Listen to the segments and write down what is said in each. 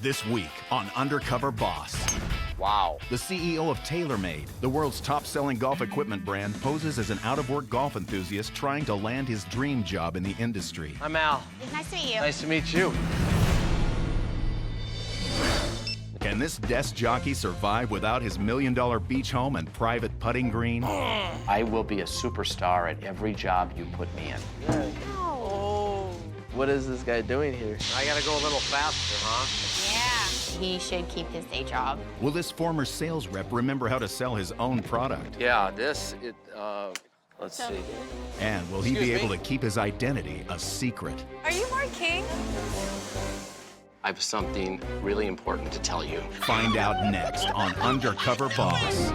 This week on Undercover Boss. Wow. The CEO of TaylorMade, the world's top-selling golf equipment brand, poses as an out-of-work golf enthusiast trying to land his dream job in the industry. I'm Al. It's nice to meet you. Nice to meet you. Can this desk jockey survive without his million-dollar beach home and private putting green? I will be a superstar at every job you put me in. Oh. What is this guy doing here? I gotta go a little faster, huh? Yeah. He should keep his day job. Will this former sales rep remember how to sell his own product? Yeah, Let's see. And will he be Excuse able me? to keep his identity a secret? Are you Mark King? I have something really important to tell you. Find out next on Undercover Boss.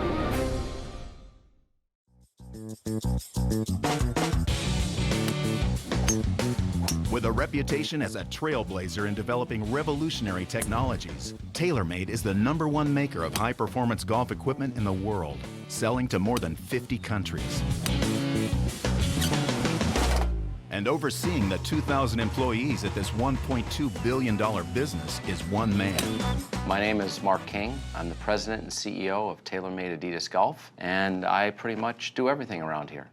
With a reputation as a trailblazer in developing revolutionary technologies, TaylorMade is the #1 maker of high-performance golf equipment in the world, selling to more than 50 countries. And overseeing the 2,000 employees at this $1.2 billion business is one man. My name is Mark King. I'm the president and CEO of TaylorMade Adidas Golf, and I pretty much do everything around here.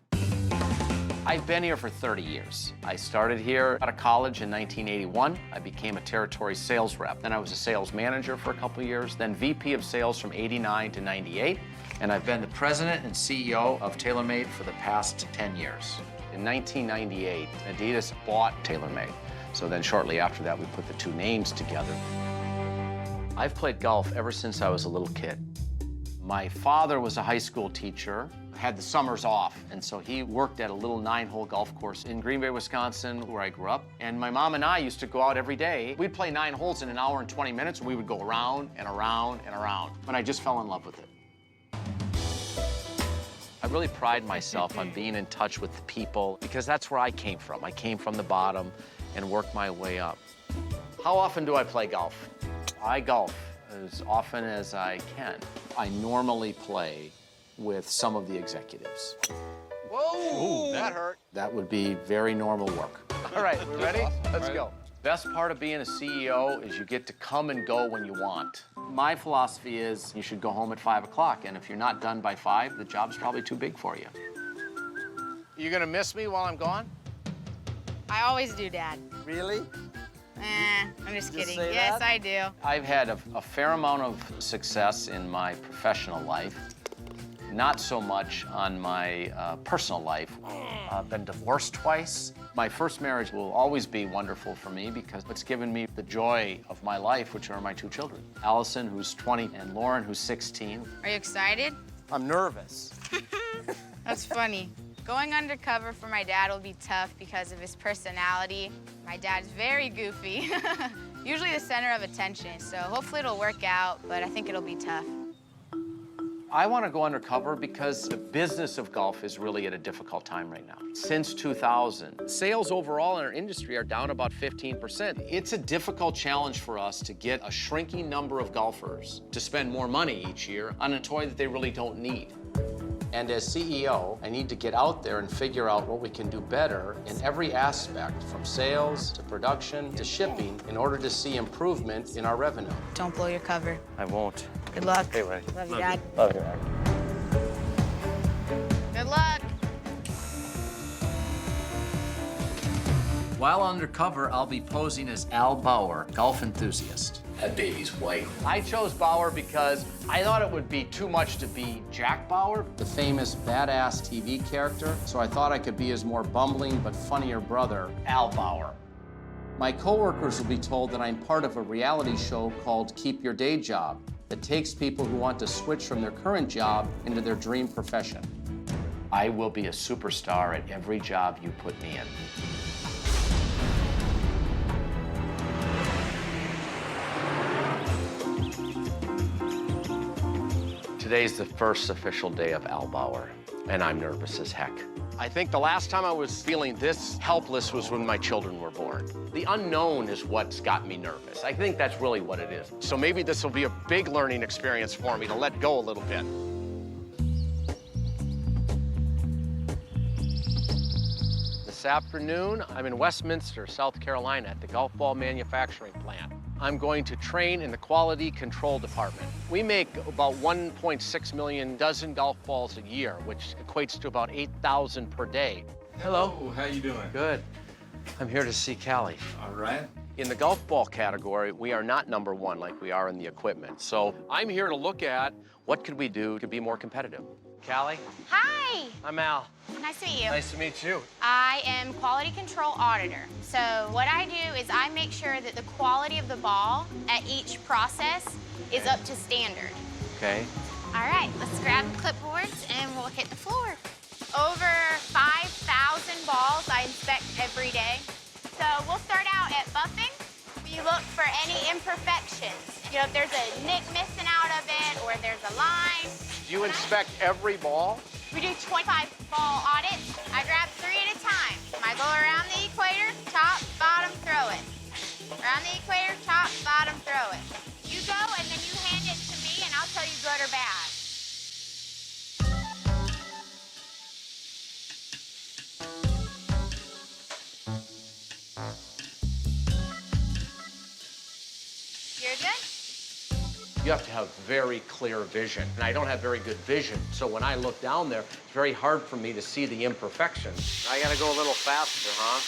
I've been here for 30 years. I started here out of college in 1981. I became a territory sales rep. Then I was a sales manager for a couple of years, then VP of sales from 89 to 98. And I've been the president and CEO of TaylorMade for the past 10 years. In 1998, Adidas bought TaylorMade. So then shortly after that, we put the two names together. I've played golf ever since I was a little kid. My father was a high school teacher, had the summers off, and so he worked at a little 9-hole golf course in Green Bay, Wisconsin, where I grew up. And my mom and I used to go out every day. We'd play 9 holes in an hour and 20 minutes, and we would go around and around and around. And I just fell in love with it. I really pride myself on being in touch with the people because that's where I came from. I came from the bottom and worked my way up. How often do I play golf? I golf as often as I can. I normally play with some of the executives. Whoa! Ooh, that hurt. That would be very normal work. All right, we ready? Let's go. Best part of being a CEO is you get to come and go when you want. My philosophy is you should go home at 5 o'clock, and if you're not done by 5, the job's probably too big for you. You gonna miss me while I'm gone? I always do, Dad. Really? I'm just kidding. say Yes, that? I do. I've had a fair amount of success in my professional life. Not so much on my personal life. I've been divorced twice. My first marriage will always be wonderful for me because it's given me the joy of my life, which are my 2 children. Allison, who's 20, and Lauren, who's 16. Are you excited? I'm nervous. That's funny. Going undercover for my dad will be tough because of his personality. My dad's very goofy, usually the center of attention, so hopefully it'll work out, but I think it'll be tough. I want to go undercover because the business of golf is really at a difficult time right now. Since 2000, sales overall in our industry are down about 15%. It's a difficult challenge for us to get a shrinking number of golfers to spend more money each year on a toy that they really don't need. And as CEO, I need to get out there and figure out what we can do better in every aspect, from sales to production to shipping, in order to see improvement in our revenue. Don't blow your cover. I won't. Good luck. Hey, Ray. Love you, Dad. Love you, Ray. Good luck. While undercover, I'll be posing as Al Bauer, golf enthusiast. That baby's white. I chose Bauer because I thought it would be too much to be Jack Bauer, the famous badass TV character, so I thought I could be his more bumbling but funnier brother, Al Bauer. My coworkers will be told that I'm part of a reality show called Keep Your Day Job that takes people who want to switch from their current job into their dream profession. I will be a superstar at every job you put me in. Today's the first official day of Al Bauer, and I'm nervous as heck. I think the last time I was feeling this helpless was when my children were born. The unknown is what's got me nervous. I think that's really what it is. So maybe this will be a big learning experience for me to let go a little bit. This afternoon, I'm in Westminster, South Carolina at the golf ball manufacturing plant. I'm going to train in the quality control department. We make about 1.6 million dozen golf balls a year, which equates to about 8,000 per day. Hello, how you doing? Good. I'm here to see Callie. All right. In the golf ball category, we are not #1 like we are in the equipment. So I'm here to look at what could we do to be more competitive. Callie? Hi. I'm Al. Nice to meet you. Nice to meet you. I am quality control auditor. So what I do is I make sure that the quality of the ball at each process is up to standard. Okay. All right, let's grab the clipboards and we'll hit the floor. Over 5,000 balls I inspect every day. So we'll start out at buffing. We look for any imperfections. You know, if there's a nick missing out of it or there's a line. Do you inspect every ball? We do 25 ball audits. I grab 3 at a time. I go around the equator, top, bottom, throw it. Around the equator, top, bottom, throw it. You go and then you hand it to me and I'll tell you good or bad. You're good? You have to have very clear vision, and I don't have very good vision, so when I look down there, it's very hard for me to see the imperfections. I gotta go a little faster, huh?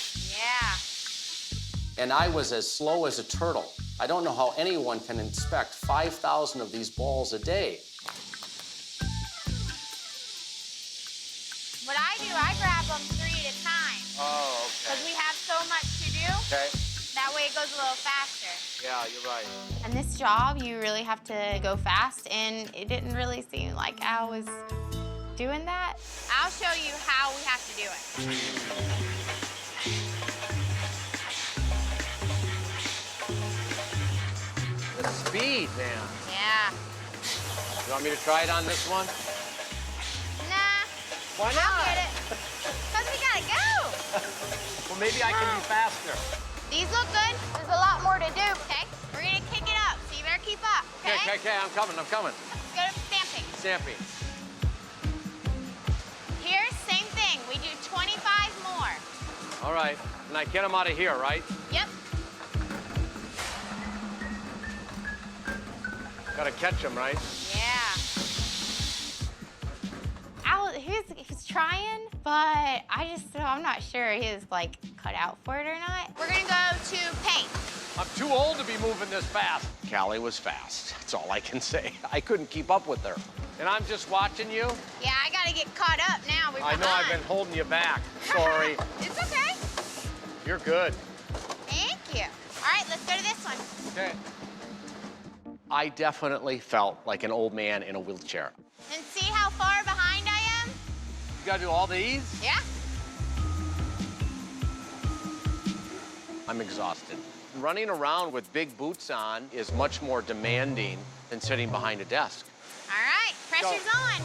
Yeah. And I was as slow as a turtle. I don't know how anyone can inspect 5,000 of these balls a day. What I do, I grab them 3 at a time. Oh, Because we have so much to do. Okay. That way it goes a little faster. Yeah, you're right. And this job, you really have to go fast, and it didn't really seem like Al was doing that. I'll show you how we have to do it. The speed, man. Yeah. You want me to try it on this one? Nah. Why I'll not? get it. Because we gotta go. Well, maybe I can be faster. These look good. There's a lot more to do, okay? We're gonna kick it up, so you better keep up, okay? Okay, I'm coming. Let's go to stamping. Stamping. Here, same thing. We do 25 more. All right, and I get them out of here, right? Yep. Gotta catch them, right? Yeah. Al, he's trying, but I'm not sure he was like cut out for it or not. We're gonna go to paint. I'm too old to be moving this fast. Callie was fast. That's all I can say. I couldn't keep up with her. And I'm just watching you. Yeah, I gotta get caught up now. I know I've been holding you back. Sorry. It's okay. You're good. Thank you. All right, let's go to this one. Okay. I definitely felt like an old man in a wheelchair. And see how far behind I am? You gotta do all these? Yeah. I'm exhausted. Running around with big boots on is much more demanding than sitting behind a desk. All right, pressure's on.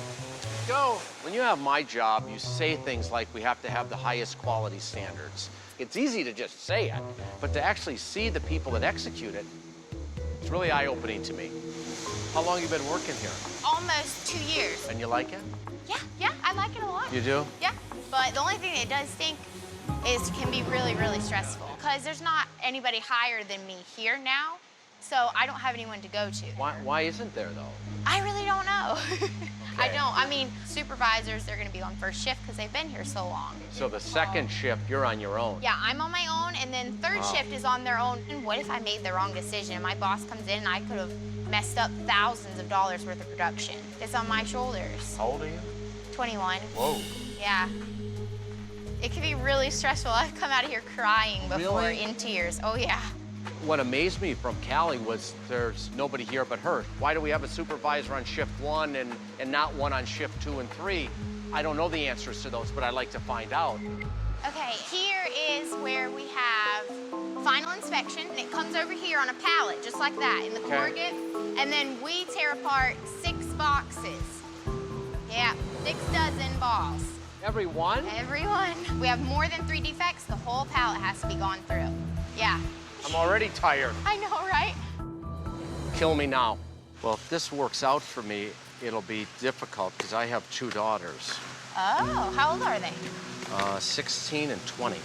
Go. When you have my job, you say things like we have to have the highest quality standards. It's easy to just say it, but to actually see the people that execute it, it's really eye-opening to me. How long you been working here? Almost 2 years. And you like it? Yeah, I like it a lot. You do? Yeah, but the only thing that does stink is can be really, really stressful because there's not anybody higher than me here now, so I don't have anyone to go to. Why isn't there, though? I really don't know. I Okay. don't. I mean, supervisors, they're going to be on first shift because they've been here so long. So the second shift, you're on your own. Yeah, I'm on my own, and then third shift is on their own. And what if I made the wrong decision and my boss comes in and I could have messed up thousands of dollars worth of production? It's on my shoulders. How old are you? 21. Whoa. Yeah. It can be really stressful. I've come out of here crying before, Really? in tears. Oh, yeah. What amazed me from Callie was there's nobody here but her. Why do we have a supervisor on shift 1 and not one on shift 2 and 3? I don't know the answers to those, but I'd like to find out. Okay, here is where we have final inspection, and it comes over here on a pallet, just like that, in the Okay. corrugate. And then we tear apart 6 boxes. Yeah, 6 dozen balls. Every one? Every one. We have more than 3 defects, the whole pallet has to be gone through. Yeah. I'm already tired. I know, right? Kill me now. Well, if this works out for me, it'll be difficult because I have 2 daughters, Oh, how old are they? 16 and 20.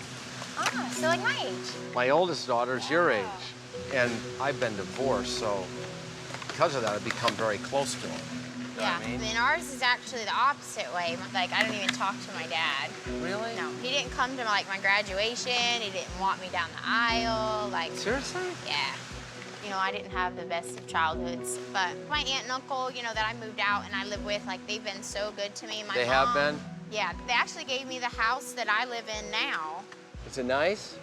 Ah, so like my age. My oldest daughter's your age. And I've been divorced, so because of that, I've become very close to him. You know Yeah, what I mean? and ours is actually the opposite way. Like, I don't even talk to my dad. Really? No, he didn't come to, like, my graduation. He didn't walk me down the aisle. Like, Seriously? yeah. You know, I didn't have the best of childhoods, but my aunt and uncle, you know, that I moved out and I live with, like, they've been so good to me. My They mom, have been? Yeah, they actually gave me the house that I live in now. Is it nice?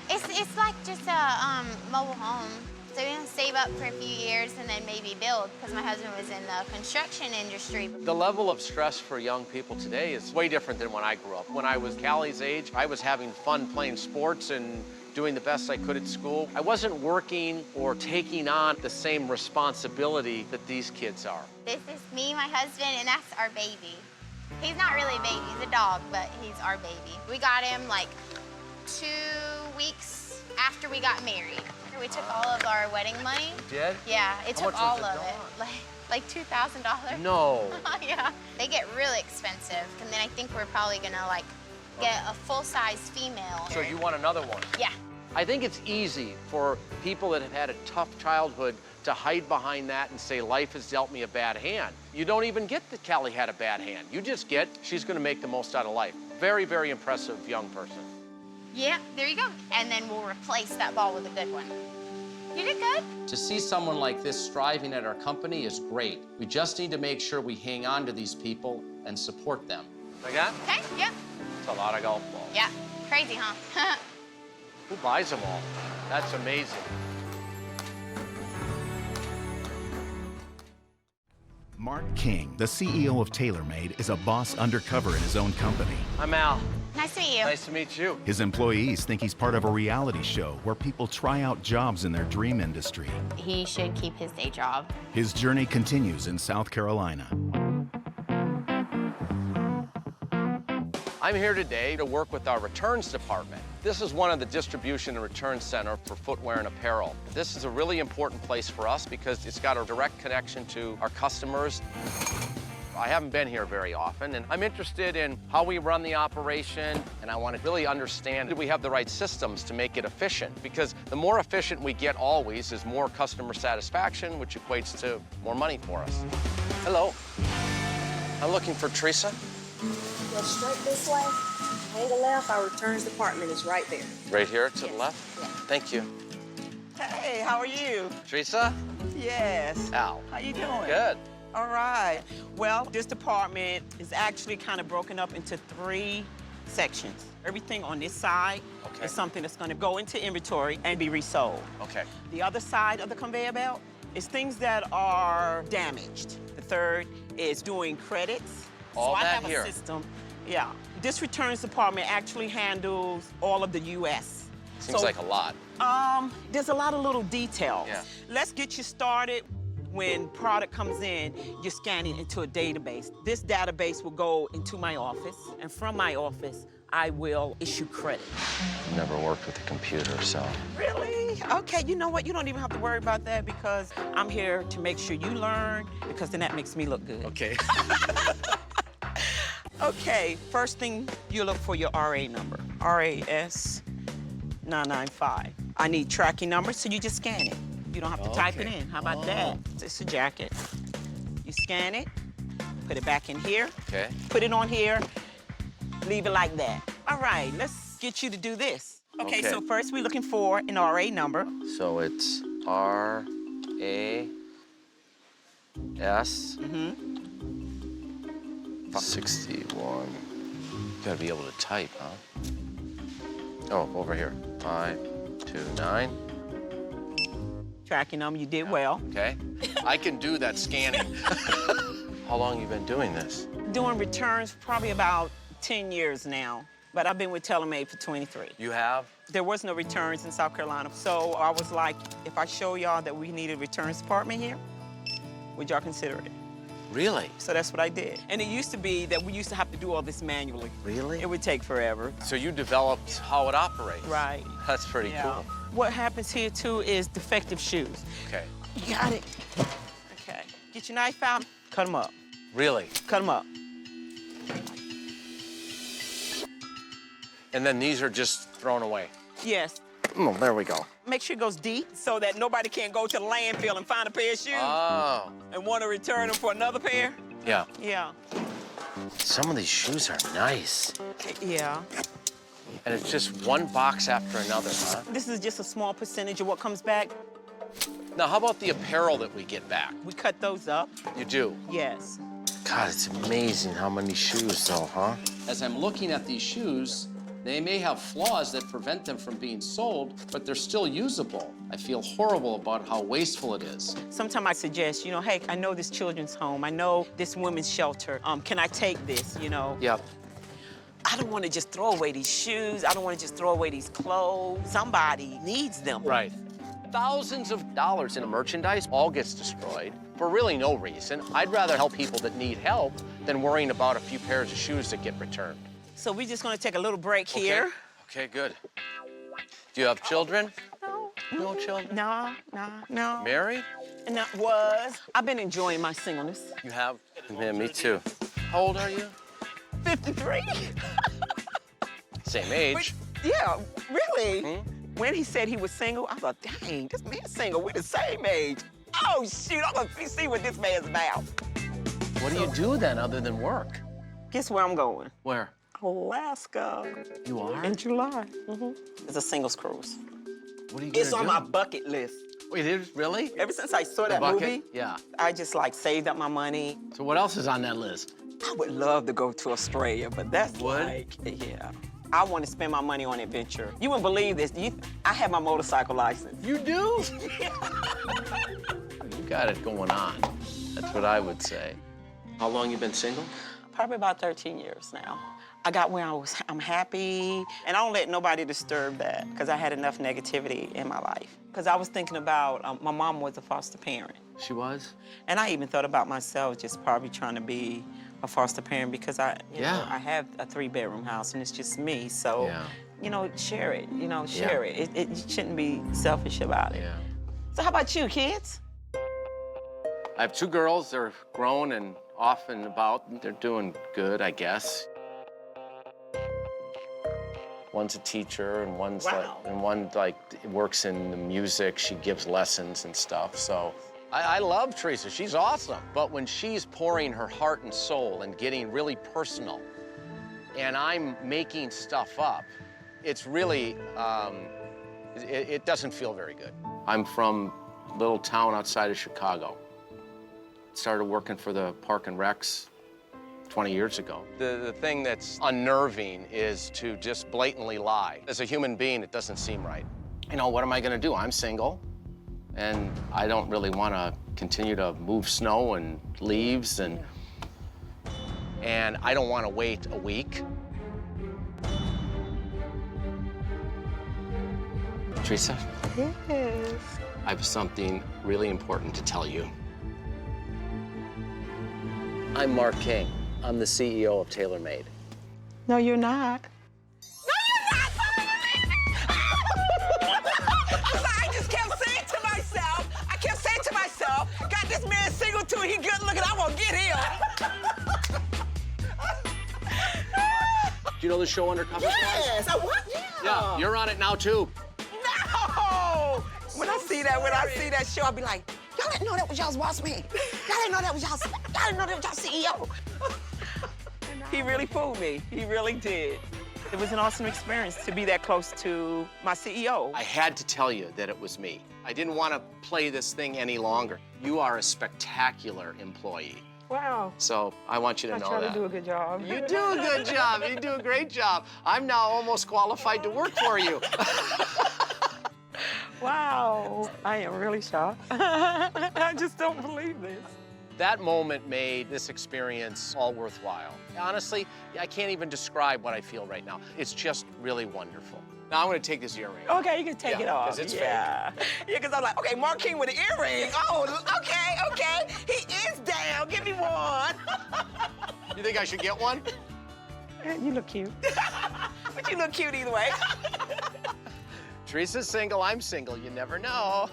It's like just a mobile home. So we're gonna save up for a few years and then maybe build, because my husband was in the construction industry. The level of stress for young people today is way different than when I grew up. When I was Callie's age, I was having fun playing sports and doing the best I could at school. I wasn't working or taking on the same responsibility that these kids are. This is me, my husband, and that's our baby. He's not really a baby, he's a dog, but he's our baby. We got him like 2 weeks after we got married. We took all of our wedding money. You did? Yeah, it How took much all was of the it. dog? Like $2,000. No. Yeah. They get really expensive, and then I think we're probably gonna like get a full-size female. So you want another one? Yeah. I think it's easy for people that have had a tough childhood to hide behind that and say, life has dealt me a bad hand. You don't even get that Callie had a bad hand. You just get, she's gonna make the most out of life. Very, very impressive young person. Yeah, there you go. And then we'll replace that ball with a good one. You did good. To see someone like this striving at our company is great. We just need to make sure we hang on to these people and support them. Like that? Okay, yep. It's a lot of golf balls. Yeah, crazy, huh? Who buys them all? That's amazing. Mark King, the CEO of TaylorMade, is a boss undercover in his own company. I'm Al. Nice to meet you. Nice to meet you. His employees think he's part of a reality show where people try out jobs in their dream industry. He should keep his day job. His journey continues in South Carolina. I'm here today to work with our returns department. This is one of the distribution and return center for footwear and apparel. This is a really important place for us because it's got a direct connection to our customers. I haven't been here very often, and I'm interested in how we run the operation, and I want to really understand, do we have the right systems to make it efficient? Because the more efficient we get always is more customer satisfaction, which equates to more money for us. Hello. I'm looking for Teresa. Go straight this way, hang a left, our returns department is right there. Right here to the left? Yeah. Thank you. Hey, how are you? Teresa? Yes. Al. How you doing? Good. All right. Well, this department is actually kind of broken up into 3 sections. Everything on this side Okay. is something that's going to go into inventory and be resold. Okay. The other side of the conveyor belt is things that are damaged. The third is doing credits. All so I that have here. a system. Yeah. This returns department actually handles all of the U.S. Seems like a lot. There's a lot of little details. Yeah. Let's get you started. When product comes in, you're scanning into a database. This database will go into my office, and from my office, I will issue credit. Never worked with a computer, so. Really? Okay, you know what? You don't even have to worry about that because I'm here to make sure you learn, because then that makes me look good. Okay. Okay, first thing, you look for your RA number, RAS 995. I need tracking number, so you just scan it. You don't have to type it Okay. in. How about that? It's a jacket. You scan it, put it back in here, Okay. put it on here, leave it like that. All right, let's get you to do this. Okay, Okay. so first we're looking for an RA number. So it's R-A-S. 61. You gotta be able to type, huh? Oh, over here. 529. Tracking number, you did well. Okay. I can do that scanning. How long you been doing this? Doing returns probably about 10 years now, but I've been with TaylorMade for 23. You have? There was no returns in South Carolina, so I was like, if I show y'all that we need a returns department here, would y'all consider it? Really? So that's what I did. And it used to be that we used to have to do all this manually. Really? It would take forever. So you developed how it operates. Right. That's pretty Yeah. cool. What happens here, too, is defective shoes. Okay. You got it. Okay. Get your knife out, cut them up. Really? Cut them up. And then these are just thrown away. Yes. Oh, there we go. Make sure it goes deep so that nobody can go to the landfill and find a pair of shoes Oh. and want to return them for another pair. Yeah. Yeah. Some of these shoes are nice. Yeah. And it's just one box after another, huh? This is just a small percentage of what comes back. Now, how about the apparel that we get back? We cut those up. You do? Yes. God, it's amazing how many shoes, though, huh? As I'm looking at these shoes, they may have flaws that prevent them from being sold, but they're still usable. I feel horrible about how wasteful it is. Sometimes I suggest, you know, hey, I know this children's home. I know this women's shelter. Can I take this, you know? Yep. I don't want to just throw away these shoes. I don't want to just throw away these clothes. Somebody needs them. Right. Thousands of dollars in merchandise all gets destroyed for really no reason. I'd rather help people that need help than worrying about a few pairs of shoes that get returned. So we're just going to take a little break here. Okay, good. Do you have children? No. No children? No. Married? And that was, I've been enjoying my singleness. You have? Yeah, me too. How old are you? 53. Same age. Yeah, really? Hmm? When he said he was single, I thought, dang, this man's single. We're the same age. Oh, shoot, I'm gonna see what this man's about. What do you do then other than work? Guess where I'm going? Where? Alaska. You are? In July. It's a singles cruise. What are you It's gonna on do? my bucket list. Wait, it is really? Ever since I saw that bucket? movie, Yeah. I just like saved up my money. So what else is on that list? I would love to go to Australia, but that's Would? like, yeah. I want to spend my money on adventure. You wouldn't believe this. I have my motorcycle license. You do? You got it going on. That's what I would say. How long you been single? Probably about 13 years now. I got where I'm happy, and I don't let nobody disturb that, because I had enough negativity in my life. Because I was thinking about, my mom was a foster parent. She was? And I even thought about myself just probably trying to be a foster parent, because you know, I have a 3-bedroom house and it's just me. So, you know, share it, share it. You shouldn't be selfish about it. Yeah. So how about you, kids? I have 2 girls. They're grown and off and about. They're doing good, I guess. One's a teacher and one works in the music. She gives lessons and stuff, so. I love Teresa, she's awesome. But when she's pouring her heart and soul and getting really personal, and I'm making stuff up, it's really, it doesn't feel very good. I'm from a little town outside of Chicago. Started working for the Park and Recs 20 years ago. The thing that's unnerving is to just blatantly lie. As a human being, it doesn't seem right. You know, what am I gonna do? I'm single. And I don't really want to continue to move snow and leaves, and I don't want to wait a week. Teresa? Yes. I have something really important to tell you. I'm Mark King. I'm the CEO of TaylorMade. No, you're not. Got this man single too, he good looking, I won't get him. Do you know the show Undercover? Yes, I want, Yeah, you're on it now too. No! When I see that show, I'll be like, y'all didn't know that was y'all's boss man. Y'all didn't know that was y'all CEO. He really fooled me, he really did. It was an awesome experience to be that close to my CEO. I had to tell you that it was me. I didn't want to play this thing any longer. You are a spectacular employee. Wow. So I want you to know that. I try to do a good job. You do a good job. You do a great job. I'm now almost qualified to work for you. Wow. I am really shocked. I just don't believe this. That moment made this experience all worthwhile. Honestly, I can't even describe what I feel right now. It's just really wonderful. Now I'm gonna take this earring. Okay, you can take it off. Because it's fake. Yeah, because I'm like, okay, Mark King with an earring. Oh, okay. He is down. Give me one. You think I should get one? You look cute. But you look cute either way. Teresa's single, I'm single. You never know.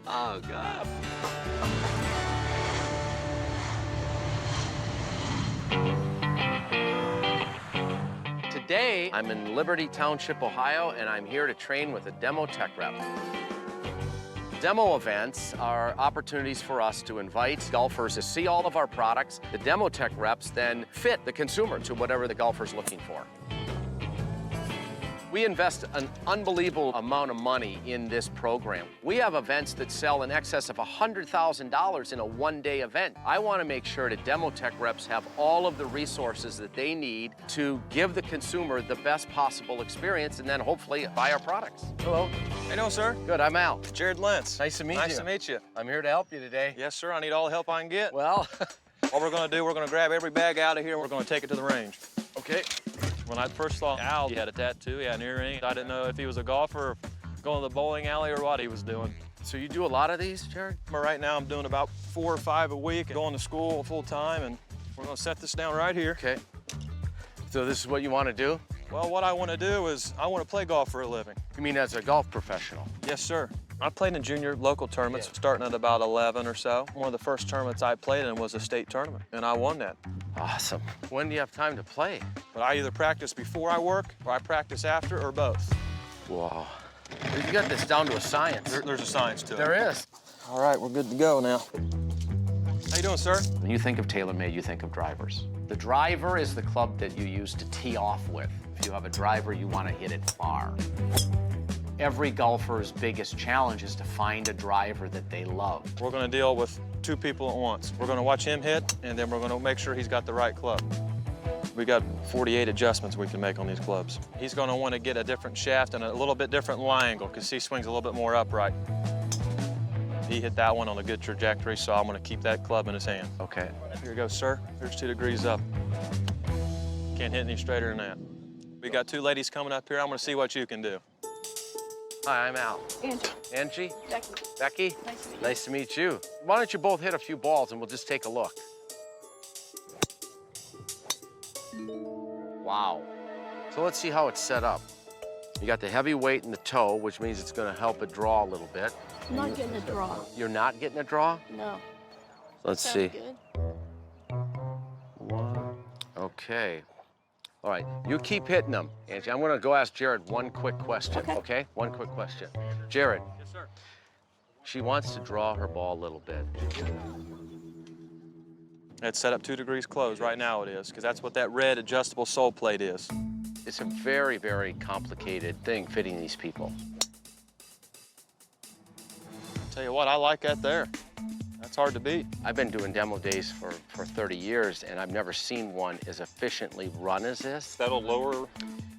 Oh, God. Today, I'm in Liberty Township, Ohio, and I'm here to train with a demo tech rep. Demo events are opportunities for us to invite golfers to see all of our products. The demo tech reps then fit the consumer to whatever the golfer's looking for. We invest an unbelievable amount of money in this program. We have events that sell in excess of $100,000 in a one-day event. I want to make sure that demo tech reps have all of the resources that they need to give the consumer the best possible experience and then hopefully buy our products. Hello. How you doing, sir? Good, I'm Al. Jared Lentz. Nice to meet you. Nice to meet you. I'm here to help you today. Yes, sir. I need all the help I can get. Well, What we're going to do, we're going to grab every bag out of here and we're going to take it to the range. okay. When I first saw Al, he had a tattoo, he had an earring. I didn't know if he was a golfer or going to the bowling alley or what he was doing. So you do a lot of these, Jared? But right now, I'm doing about 4 or 5 a week, going to school full time, and we're going to set this down right here. Okay. So this is what you want to do? Well, what I want to do is I want to play golf for a living. You mean as a golf professional? Yes, sir. I played in junior local tournaments, starting at about 11 or so. One of the first tournaments I played in was a state tournament, and I won that. Awesome. When do you have time to play? But I either practice before I work, or I practice after, or both. Wow. You got this down to a science. There's a science to it. There is. All right, we're good to go now. How you doing, sir? When you think of TaylorMade, you think of drivers. The driver is the club that you use to tee off with. If you have a driver, you want to hit it far. Every golfer's biggest challenge is to find a driver that they love. We're going to deal with 2 people at once. We're going to watch him hit, and then we're going to make sure he's got the right club. We got 48 adjustments we can make on these clubs. He's going to want to get a different shaft and a little bit different lie angle because he swings a little bit more upright. He hit that one on a good trajectory, so I'm going to keep that club in his hand. Okay. Here you go, sir. There's 2 degrees up. Can't hit any straighter than that. We got 2 ladies coming up here. I'm going to see what you can do. Hi, I'm Al. Angie. Angie? Becky. Becky? Nice to meet you. Nice to meet you. Why don't you both hit a few balls and we'll just take a look. Wow. So let's see how it's set up. You got the heavy weight in the toe, which means it's going to help it draw a little bit. I'm not getting a draw. You're not getting a draw? No. Let's Sounds see. good. Okay. All right, you keep hitting them. Angie, I'm gonna go ask Jared one quick question, okay? One quick question. Jared. Yes, sir. She wants to draw her ball a little bit. It's set up 2 degrees closed. Right now it is, because that's what that red adjustable sole plate is. It's a very, very complicated thing fitting these people. Tell you what, I like that there. That's hard to beat. I've been doing demo days for 30 years, and I've never seen one as efficiently run as this. That'll lower.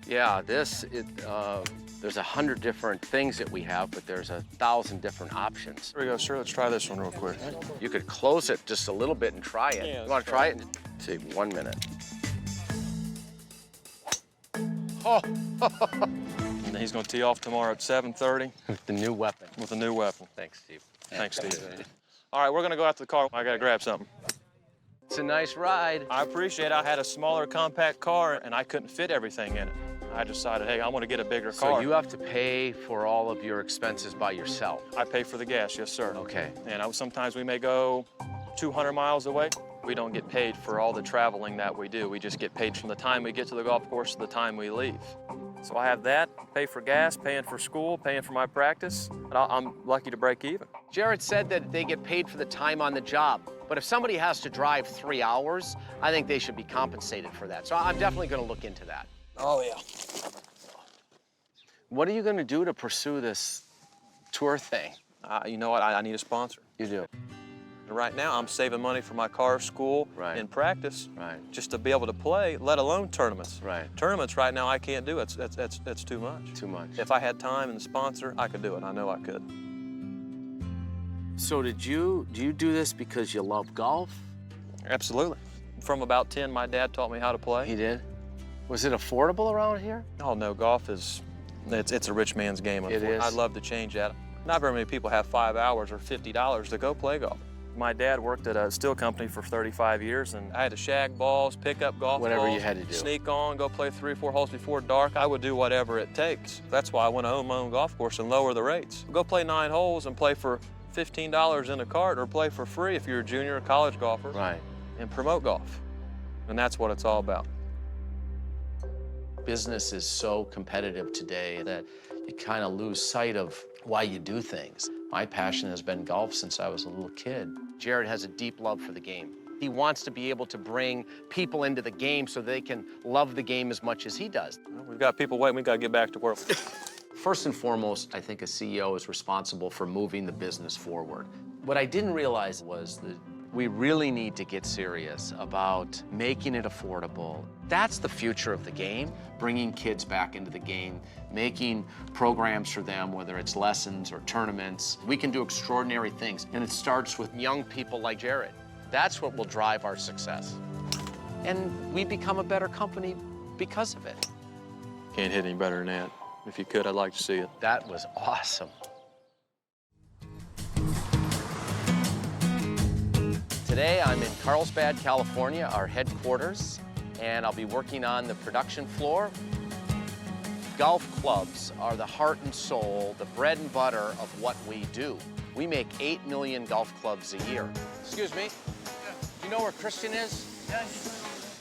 Yeah, there's 100 different things that we have, but there's 1,000 different options. Here we go, sir. Let's try this one real quick. You could close it just a little bit and try it. Yeah, You want to try it? See, 1 minute. Oh, And he's going to tee off tomorrow at 7:30 the new weapon. with a new weapon. Thanks, Steve. Thanks, Steve. All right, we're going to go out to the car. I got to grab something. It's a nice ride. I appreciate it. I had a smaller, compact car, and I couldn't fit everything in it. I decided, hey, I want to get a bigger car. So you have to pay for all of your expenses by yourself? I pay for the gas, yes, sir. Okay. And sometimes we may go 200 miles away. We don't get paid for all the traveling that we do. We just get paid from the time we get to the golf course to the time we leave. So I have that, pay for gas, paying for school, paying for my practice, and I'm lucky to break even. Jared said that they get paid for the time on the job. But if somebody has to drive 3 hours, I think they should be compensated for that. So I'm definitely going to look into that. Oh, yeah. What are you going to do to pursue this tour thing? You know what? I need a sponsor. You do. Right now, I'm saving money for my car, school, Right. and practice, Right. just to be able to play, let alone tournaments. Right. Tournaments right now I can't do. It's too much. Too much. If I had time and the sponsor, I could do it. I know I could. So do you do this because you love golf? Absolutely. From about 10, my dad taught me how to play. He did? Was it affordable around here? Oh no, golf is, it's a rich man's game. It is? I'd love to change that. Not very many people have 5 hours or $50 to go play golf. My dad worked at a steel company for 35 years, and I had to shag balls, pick up golf Whatever balls, you had to do. sneak on, go play 3 or 4 holes before dark. I would do whatever it takes. That's why I want to own my own golf course and lower the rates. Go play 9 holes and play for $15 in a cart, or play for free if you're a junior or college golfer. Right. And promote golf. And that's what it's all about. Business is so competitive today that you kind of lose sight of why you do things. My passion has been golf since I was a little kid. Jared has a deep love for the game. He wants to be able to bring people into the game so they can love the game as much as he does. Well, we've got people waiting. We've got to get back to work. First and foremost, I think a CEO is responsible for moving the business forward. What I didn't realize was that we really need to get serious about making it affordable. That's the future of the game, bringing kids back into the game, making programs for them, whether it's lessons or tournaments. We can do extraordinary things, and it starts with Young people like Jared. That's what will drive our success. and we become a better company because of it. Can't hit any better than that. If you could, I'd like to see it. That was awesome. Today, I'm in Carlsbad, California, our headquarters, and I'll be working on the production floor. Golf clubs are the heart and soul, the bread and butter of what we do. We make 8 million golf clubs a year. Excuse me, do you know where Christian is?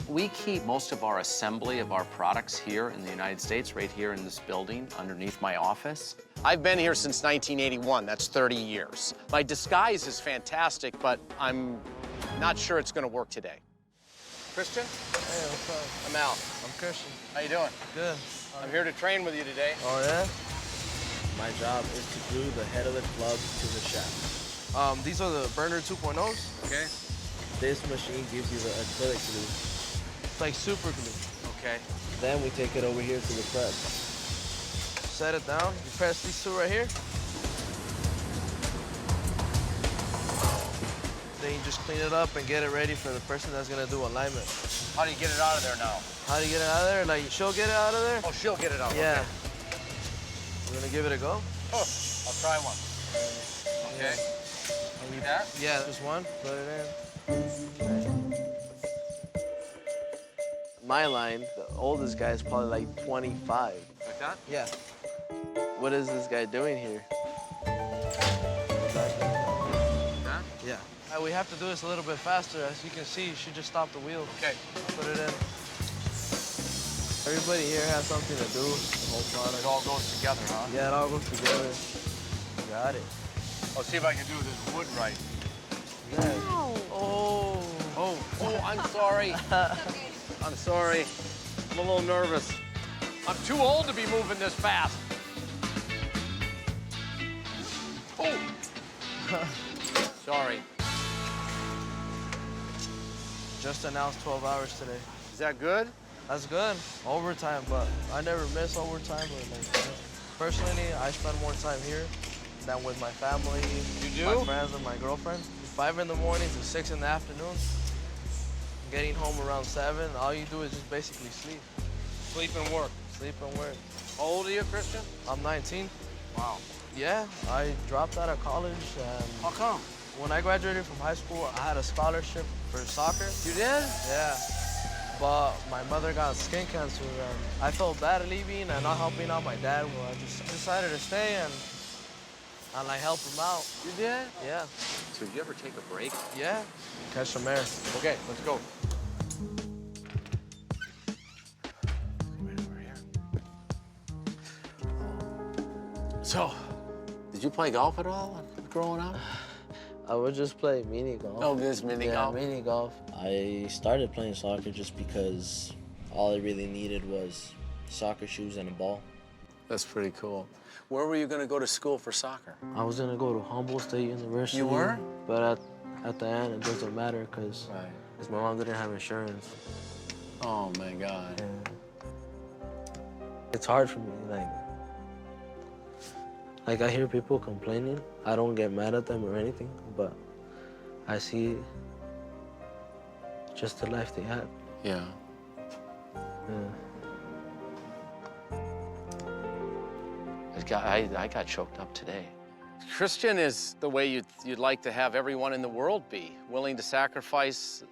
We keep most of our assembly of our products here in the United States, right here in this building, underneath my office. I've been here since 1981, that's 30 years. My disguise is fantastic, but I'm not sure it's gonna work today. Christian? Hey, what's up? I'm Al. I'm Christian. How you doing? Good. I'm here to train with you today. Oh, yeah? My job is to glue the head of the club to the shaft. These are the burner 2.0s. Okay. This machine gives you the acrylic glue. It's like super glue. Okay. Then we take it over here to the press. Set it down. You press these two right here. Then you just clean it up and get it ready for the person that's gonna do alignment. How do you get it out of there now? How do you get it out of there? Like, she'll get it out of there? Oh, she'll get it out. Yeah. Okay. We're gonna give it a go? Oh, I'll try one. Okay. And you, that? Yeah, just one. Put it in. My line, the oldest guy is probably like 25. Like that? Yeah. What is this guy doing here? That? Yeah. We have to do this a little bit faster. As you can see, you should just stop the wheel. Okay. Put it in. Everybody here has something to do, the whole product. It all goes together, huh? Yeah, it all goes together. Got it. I'll see if I can do this wood right. Yeah. Oh. Oh, I'm sorry. I'm sorry. I'm a little nervous. I'm too old to be moving this fast. Oh. Sorry. Just announced 12 hours today. Is that good? That's good. Overtime, but I never miss overtime. Personally, I spend more time here than with my family, You my do? friends, and my girlfriend. 5 in the morning to 6 in the afternoon. Getting home around 7. All you do is just basically sleep. Sleep and work. Sleep and work. How old are you, Christian? I'm 19. Wow. Yeah, I dropped out of college. And How come? when I graduated from high school, I had a scholarship for soccer. You did? Yeah. But my mother got skin cancer, and I felt bad leaving and not helping out my dad. Well, I just decided to stay and like help him out. You did? Yeah. So did you ever take a break? Yeah. Catch some air. Okay, let's go. So, did you play golf at all growing up? I would just play mini golf. Oh, this mini golf? mini golf. I started playing soccer just because all I really needed was soccer shoes and a ball. That's pretty cool. Where were you going to go to school for soccer? I was gonna go to Humboldt State University. You were? But at the end, it doesn't matter because Right. my mom didn't have insurance. Oh, my God. And it's hard for me, like I hear people complaining. I don't get mad at them or anything, but I see just the life they had. Yeah. Yeah. I got choked up today. Christian is the way you'd like to have everyone in the world be, willing to sacrifice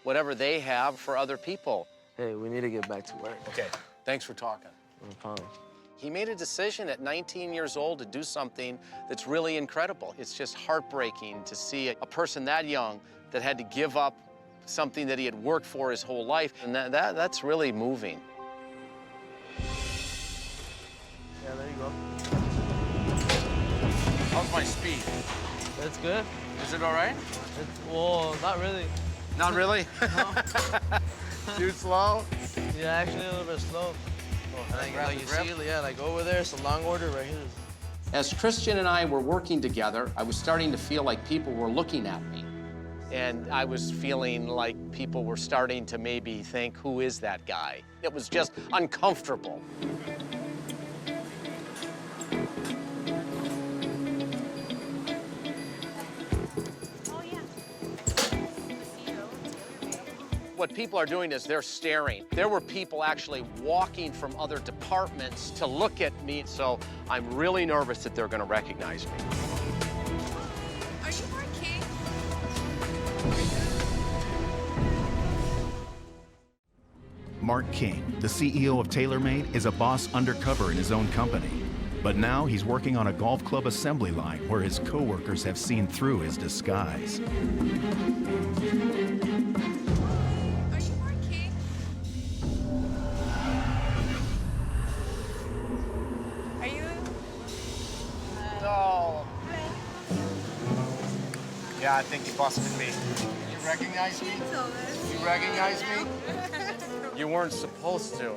whatever they have for other people. Hey, we need to get back to work. Okay, thanks for talking. No problem. He made a decision at 19 years old to do something that's really incredible. It's just heartbreaking to see a person that young that had to give up something that he had worked for his whole life, and that's really moving. How's my speed? It's good. Is it all right? Well, not really. Not really? No. Too slow? Yeah, actually a little bit slow. Like you see, yeah, like over there, it's a long order right here. As Christian and I were working together, I was starting to feel like people were looking at me. And I was feeling like people were starting to maybe think, who is that guy? It was just uncomfortable. What people are doing is they're staring. There were people actually walking from other departments to look at me, so I'm really nervous that they're gonna recognize me. Are you Mark King? Mark King, the CEO of TaylorMade, is a boss undercover in his own company. But now he's working on a golf club assembly line where his coworkers have seen through his disguise. Yeah, I think you busted me. You recognize me? You recognize me? You weren't supposed to.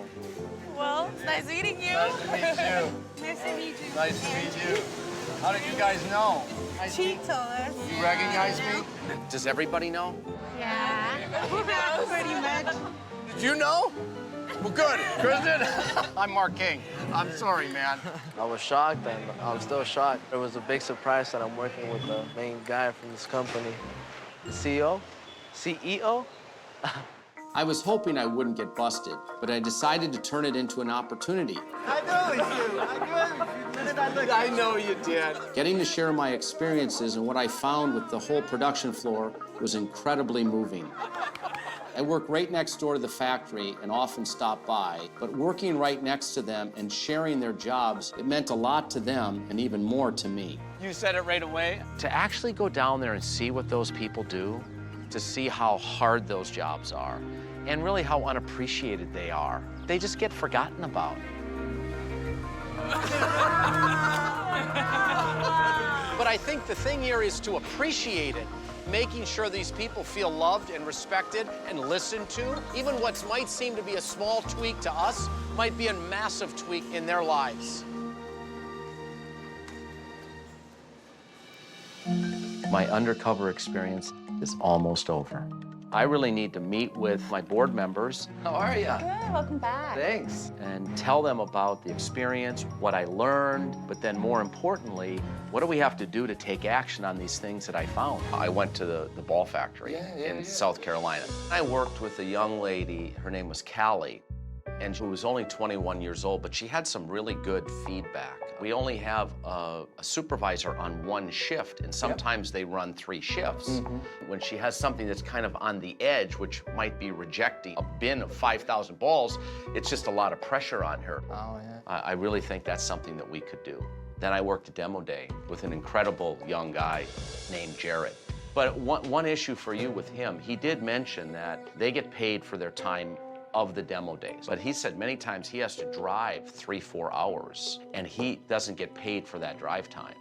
Well, it's nice meeting you. Nice to meet you. Nice to meet you. Nice to meet you. How did you guys know? She told us. You recognize me? Does everybody know? Yeah. Pretty much. Did you know? Well, good. Kristen? I'm Mark King. I'm sorry, man. I was shocked, and I'm still shocked. It was a big surprise that I'm working with the main guy from this company. The CEO? CEO? I was hoping I wouldn't get busted, but I decided to turn it into an opportunity. I know you. I know you did. Getting to share my experiences and what I found with the whole production floor was incredibly moving. I work right next door to the factory and often stop by, but working right next to them and sharing their jobs, it meant a lot to them and even more to me. You said it right away. To actually go down there and see what those people do, to see how hard those jobs are, and really how unappreciated they are, they just get forgotten about. But I think the thing here is to appreciate it, making sure these people feel loved and respected and listened to. Even what might seem to be a small tweak to us might be a massive tweak in their lives. My undercover experience is almost over. I really need to meet with my board members. How are you? Good, welcome back. Thanks. And tell them about the experience, what I learned, but then more importantly, what do we have to do to take action on these things that I found? I went to the ball factory in South Carolina. I worked with a young lady, her name was Callie, and she was only 21 years old, but she had some really good feedback. We only have a supervisor on one shift, and sometimes they run 3 shifts. When she has something that's kind of on the edge, which might be rejecting a bin of 5,000 balls, it's just a lot of pressure on her. Oh, yeah. I really think that's something that we could do. Then I worked a demo day with an incredible young guy named Jared. But one issue for you with him, he did mention that they get paid for their time of the demo days. But he said many times he has to drive 3-4 hours, and he doesn't get paid for that drive time.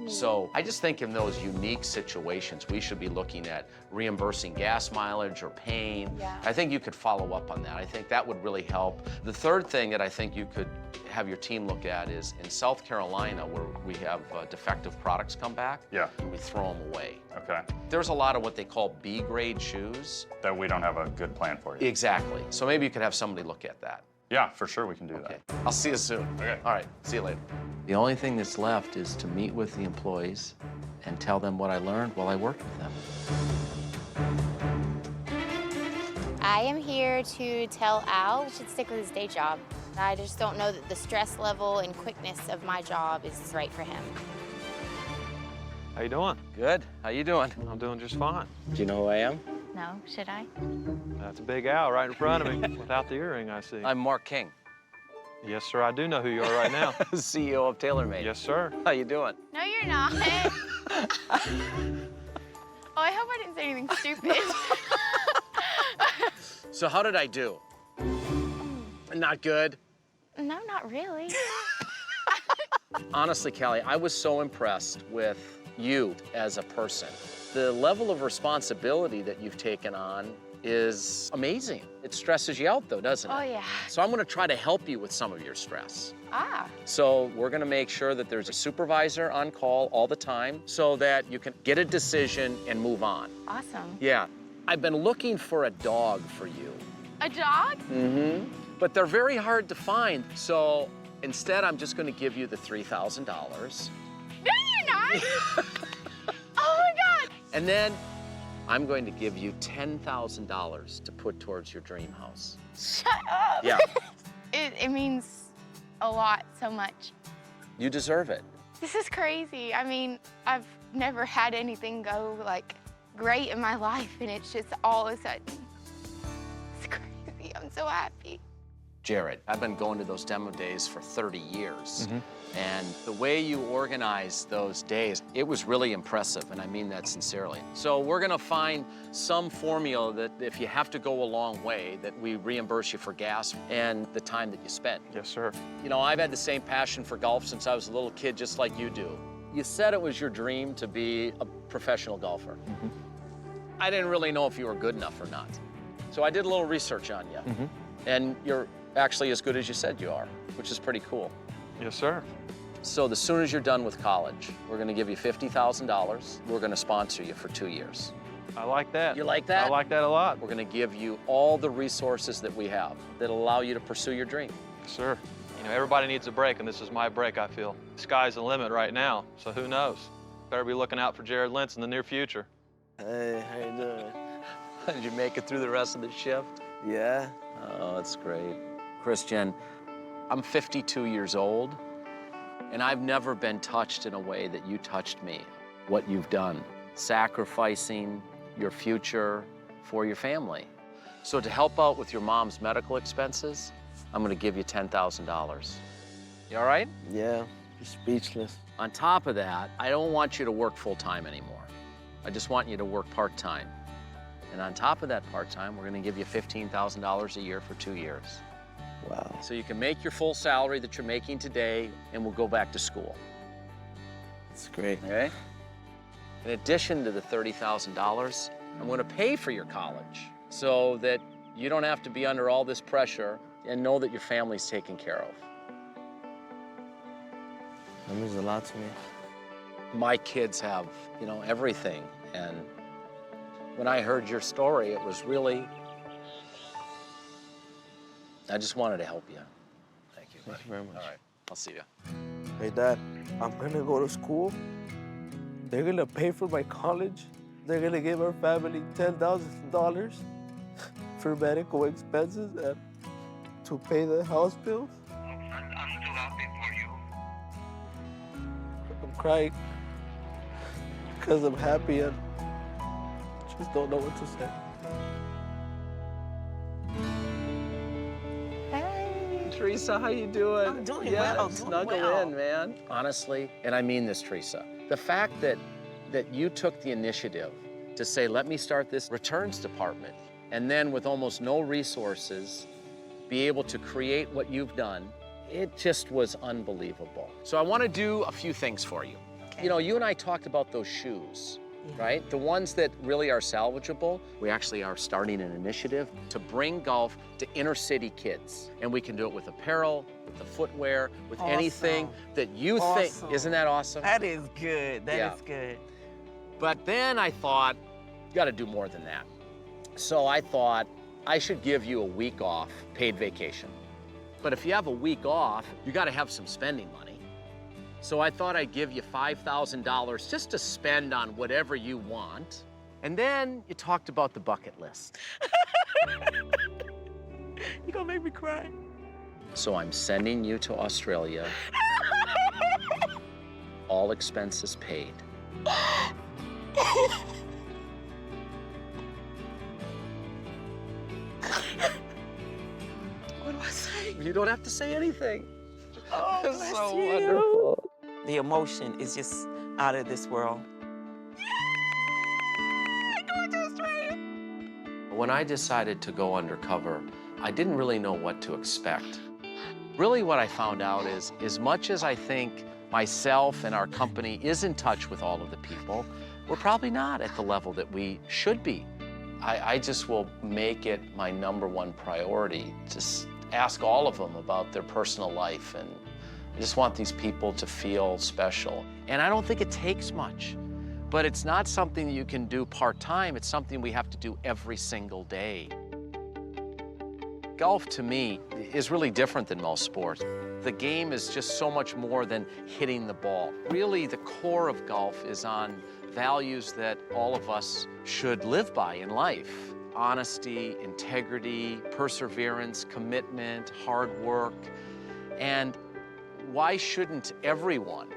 So I just think in those unique situations, we should be looking at reimbursing gas mileage or paying. I think you could follow up on that. I think that would really help. The third thing that I think you could have your team look at is in South Carolina, where we have defective products come back, and we throw them away. Okay. There's a lot of what they call B-grade shoes. That we don't have a good plan for you. Exactly. So maybe you could have somebody look at that. Yeah, for sure we can do Okay. that. I'll see you soon. Okay. All right, see you later. The only thing that's left is to meet with the employees and tell them what I learned while I worked with them. I am here to tell Al he should stick with his day job. I just don't know that the stress level and quickness of my job is right for him. How you doing? Good. How you doing? I'm doing just fine. Do you know who I am? No, should I? That's a big owl right in front of me without the earring, I see. I'm Mark King, Yes, sir, I do know who you are right now. CEO of TaylorMade. Yes, sir. How you doing? No, you're not. Oh, I hope I didn't say anything stupid. So how did I do? Not good? No, not really. Honestly, Callie, I was so impressed with you as a person. The level of responsibility that you've taken on is amazing. It stresses you out, though, doesn't it? Oh, yeah. So I'm going to try to help you with some of your stress. Ah. So we're going to make sure that there's a supervisor on call all the time so that you can get a decision and move on. Awesome. Yeah. I've been looking for a dog for you. A dog? Mm-hmm. But they're very hard to find. So instead, I'm just going to give you the $3,000. No, you're not. Oh, my God. And then I'm going to give you $10,000 to put towards your dream house. Shut up. Yeah. It means a lot, so much. You deserve it. This is crazy. I mean, I've never had anything go, like, great in my life, and it's just all of a sudden, it's crazy. I'm so happy. Jared, I've been going to those demo days for 30 years. And the way you organized those days, it was really impressive, and I mean that sincerely. So we're gonna find some formula that if you have to go a long way, that we reimburse you for gas and the time that you spent. Yes, sir. You know, I've had the same passion for golf since I was a little kid, just like you do. You said it was your dream to be a professional golfer. I didn't really know if you were good enough or not. So I did a little research on you. And you're actually as good as you said you are, which is pretty cool. Yes, sir. So as soon as you're done with college, we're gonna give you $50,000. We're gonna sponsor you for 2 years. I like that. You like that? I like that a lot. We're gonna give you all the resources that we have that'll allow you to pursue your dream. Sir, you know, everybody needs a break, and this is my break, I feel. The sky's the limit right now, so who knows? Better be looking out for Jared Lentz in the near future. Hey, how you doing? Did you make it through the rest of the shift? Yeah. Oh, that's great. Christian, I'm 52 years old, and I've never been touched in a way that you touched me. What you've done, sacrificing your future for your family. So to help out with your mom's medical expenses, I'm gonna give you $10,000. You all right? Yeah, just speechless. On top of that, I don't want you to work full-time anymore. I just want you to work part-time. And on top of that part-time, we're gonna give you $15,000 a year for 2 years. Wow. So you can make your full salary that you're making today, and we'll go back to school. That's great. Okay? In addition to the $30,000, I'm gonna pay for your college so that you don't have to be under all this pressure and know that your family's taken care of. That means a lot to me. My kids have, you know, everything. And when I heard your story, it was really, I just wanted to help you. Thank you. Thank you very much. All right, I'll see you. Hey, Dad, I'm gonna go to school. They're gonna pay for my college. They're gonna give our family $10,000 for medical expenses and to pay the house bills. I'm too happy for you. I'm crying because I'm happy and just don't know what to say. Teresa, how you doing? I'm doing yeah, well, doing snuggle well. in, man. Honestly, and I mean this, Teresa, the fact that you took the initiative to say, let me start this returns department, and then with almost no resources, be able to create what you've done, it just was unbelievable. So I want to do a few things for you. Okay. You know, you and I talked about those shoes. Right? The ones that really are salvageable, we actually are starting an initiative to bring golf to inner city kids. And we can do it with apparel, with the footwear, with anything that you think. Isn't that awesome? That is good. That is Yeah. good. But then I thought, you gotta do more than that. So I thought I should give you a week off, paid vacation. But if you have a week off, you gotta have some spending money. So I thought I'd give you $5,000 just to spend on whatever you want. And then you talked about the bucket list. You're gonna make me cry. So I'm sending you to Australia, all expenses paid. What do I say? You don't have to say anything. Oh, It's bless so you. wonderful. The emotion is just out of this world. When I decided to go undercover, I didn't really know what to expect. Really what I found out is, as much as I think myself and our company is in touch with all of the people, we're probably not at the level that we should be. I just will make it my #1 priority to ask all of them about their personal life, and I just want these people to feel special. And I don't think it takes much, but it's not something that you can do part-time. It's something we have to do every single day. Golf, to me, is really different than most sports. The game is just so much more than hitting the ball. Really, the core of golf is on values that all of us should live by in life. Honesty, integrity, perseverance, commitment, hard work. And why shouldn't everyone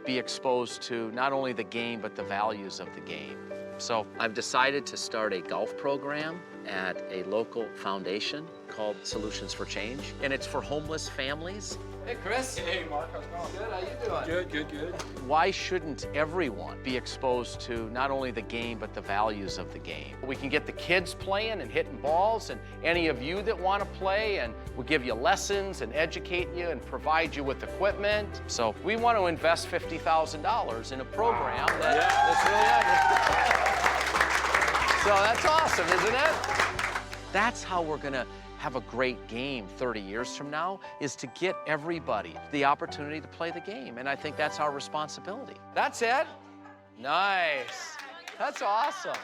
be exposed to not only the game, but the values of the game? So I've decided to start a golf program at a local foundation called Solutions for Change, and it's for homeless families. Hey, Chris. Hey, Mark, how's it going? Good, how you doing? Good. Why shouldn't everyone be exposed to not only the game, but the values of the game? We can get the kids playing and hitting balls, and any of you that want to play, and we'll give you lessons and educate you and provide you with equipment. So we want to invest $50,000 in a program that's really So that's awesome, isn't it? That's how we're going to have a great game 30 years from now, is to get everybody the opportunity to play the game. And I think that's our responsibility. That's it? Nice. That's awesome.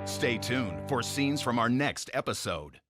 Stay tuned for scenes from our next episode.